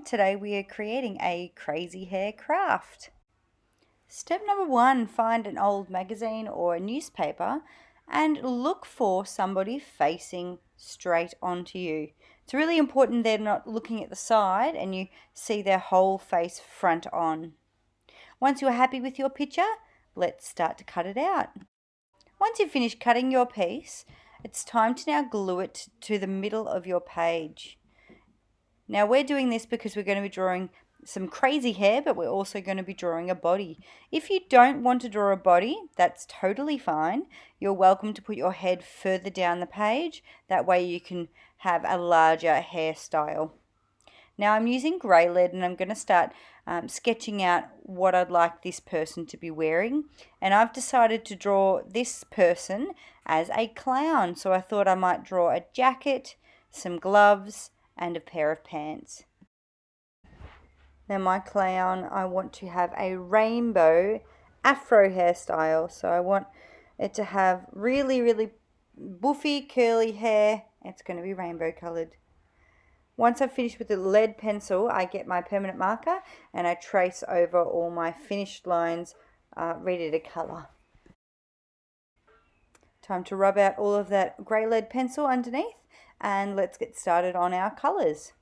and today we are creating a crazy hair craft. Step number 1, find an old magazine or a newspaper and look for somebody facing straight onto you. It's really important they're not looking at the side and you see their whole face front on. Once you're happy with your picture, let's start to cut it out. Once you've finished cutting your piece, it's time to now glue it to the middle of your page. Now we're doing this because we're going to be drawing some crazy hair, but we're also going to be drawing a body. If you don't want to draw a body, that's totally fine. You're welcome to put your head further down the page. That way you can have a larger hairstyle. Now I'm using grey lead and I'm going to start sketching out what I'd like this person to be wearing. And I've decided to draw this person as a clown. So I thought I might draw a jacket, some gloves, and a pair of pants. Now my clown, I want to have a rainbow afro hairstyle. So I want it to have really buffy curly hair. It's going to be rainbow coloured. Once I've finished with the lead pencil, I get my permanent marker and I trace over all my finished lines ready to colour. Time to rub out all of that grey lead pencil underneath and let's get started on our colours.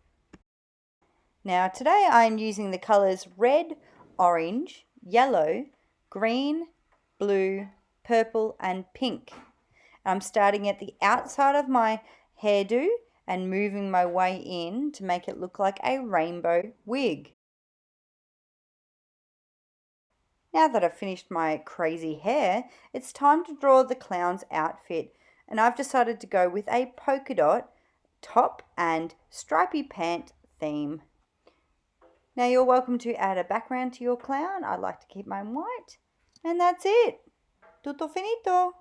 Now today I'm using the colours red, orange, yellow, green, blue, purple and pink. I'm starting at the outside of my hairdo and moving my way in to make it look like a rainbow wig. Now that I've finished my crazy hair, it's time to draw the clown's outfit, and I've decided to go with a polka dot top and stripy pant theme. Now you're welcome to add a background to your clown. I like to keep mine white, and that's it. Tutto finito.